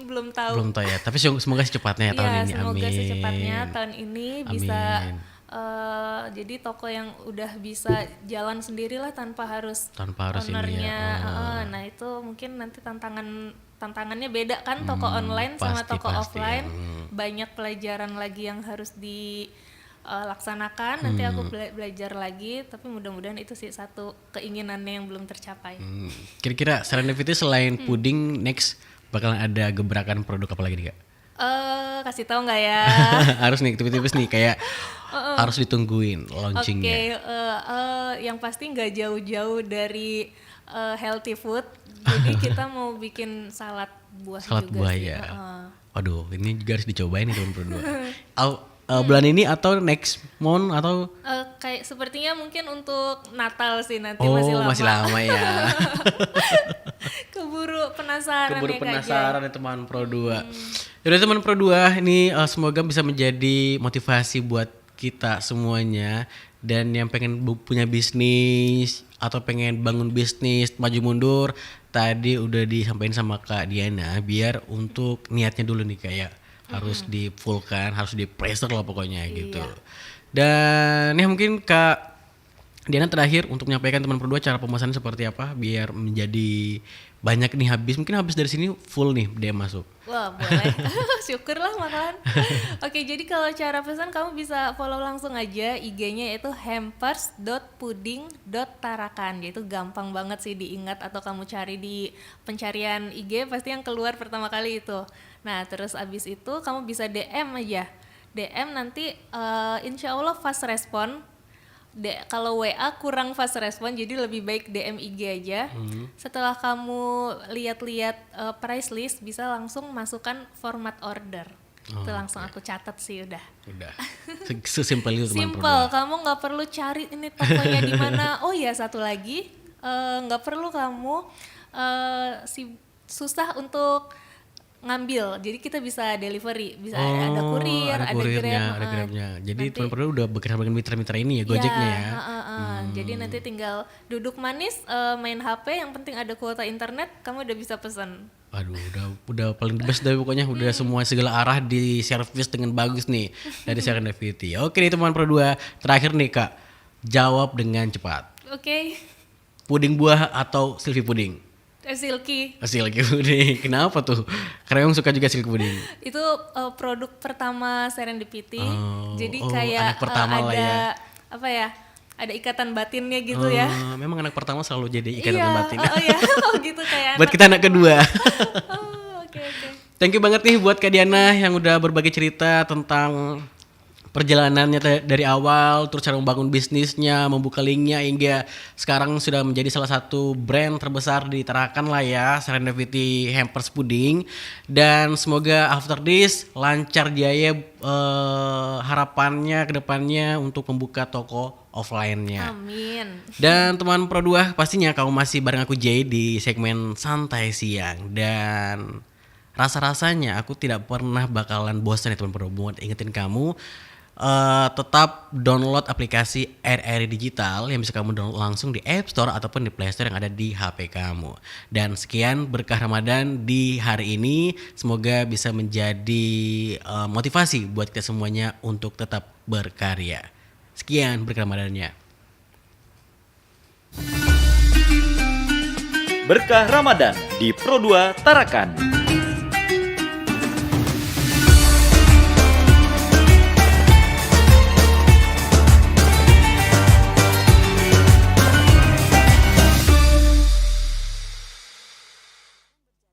Belum tahu. Belum tahu ya, tapi semoga secepatnya ya tahun ini. Semoga Amin. secepatnya tahun ini bisa Amin. jadi toko yang udah bisa jalan sendirilah tanpa harus ini ownernya. ya. Nah itu mungkin nanti tantangannya beda kan, toko online sama toko offline. Banyak pelajaran lagi yang harus dilaksanakan. Nanti aku belajar lagi, tapi mudah-mudahan itu sih satu keinginannya yang belum tercapai. Kira-kira Serendipity selain puding, next bakalan ada gebrakan produk apa lagi nih Kak? Kasih tahu nggak ya? Harus nih tipis-tipis nih kayak harus ditungguin launchingnya. Yang pasti nggak jauh-jauh dari healthy food. Jadi kita mau bikin salad buah Salad juga buah sih. ya. Waduh, ini juga harus dicobain nih teman berdua. Bulan ini atau next month atau? Kayak sepertinya mungkin untuk Natal sih nanti masih lama. Masih lama ya. Keburu penasaran ya Kak penasaran ya teman Pro 2. Yaudah teman Pro 2, ini semoga bisa menjadi motivasi buat kita semuanya. Dan yang pengen punya bisnis atau pengen bangun bisnis maju mundur, tadi udah disampaikan sama Kak Diana, biar untuk niatnya dulu nih kayak harus di fullkan, harus di pressure lah pokoknya gitu. Dan ya mungkin Kak Diana terakhir untuk menyampaikan teman Pro 2 cara pemesanan seperti apa biar menjadi banyak nih mungkin habis dari sini full nih dia masuk. Wah boleh, syukurlah malahan. Oke, jadi kalau cara pesan kamu bisa follow langsung aja IG-nya yaitu hampers.puding.tarakan. Yaitu gampang banget sih diingat, atau kamu cari di pencarian IG pasti yang keluar pertama kali itu. Nah terus abis itu kamu bisa DM aja, DM nanti insya Allah fast respon. Kalau WA kurang fast respon, jadi lebih baik DM IG aja. Setelah kamu lihat-lihat price list, bisa langsung masukkan format order. Itu langsung aku catat sih udah. Sesimpel itu teman Pro 2. Simple, kamu nggak perlu cari ini tokonya di mana. Oh ya satu lagi, nggak perlu kamu susah untuk ngambil, jadi kita bisa delivery, bisa ada kurir, ada Grabnya. Jadi teman Pro 2 udah bekerja dengan mitra-mitra ini ya, Gojeknya ya. Jadi nanti tinggal duduk manis, main HP, yang penting ada kuota internet, kamu udah bisa pesan. Aduh, udah paling best deh pokoknya, udah semua segala arah di service dengan bagus nih dari Serendipity. Oke nih teman Pro 2, terakhir nih Kak, jawab dengan cepat. Oke. Puding buah atau silky puding? Silky. Silky puding, kenapa tuh? Karena yang suka juga silky puding. Itu produk pertama Serendipity, jadi kayak anak pertama lah ya. Apa ya? Ada ikatan batinnya gitu ya. Memang anak pertama selalu jadi ikatan batin. Gitu kayak. Buat kita anak kedua. Oke. Thank you banget nih buat Kak Diana yang udah berbagi cerita tentang perjalanannya dari awal, terus cara membangun bisnisnya, membuka linknya hingga sekarang sudah menjadi salah satu brand terbesar di Tarakan lah ya, Serendipity Hampers Puding. Dan semoga after this lancar jaya harapannya ke depannya untuk membuka toko offline-nya. Amin. Dan teman Pro 2, pastinya kamu masih bareng aku Jay di segmen Santai Siang. Dan rasa-rasanya aku tidak pernah bakalan bosan ya teman Pro 2 buat ingetin kamu. Tetap download aplikasi RRI Digital yang bisa kamu download langsung di App Store ataupun di Play Store yang ada di HP kamu. Dan sekian berkah Ramadan di hari ini, semoga bisa menjadi motivasi buat kita semuanya untuk tetap berkarya. Sekian berkah Ramadannya. Berkah Ramadan di Pro 2 Tarakan.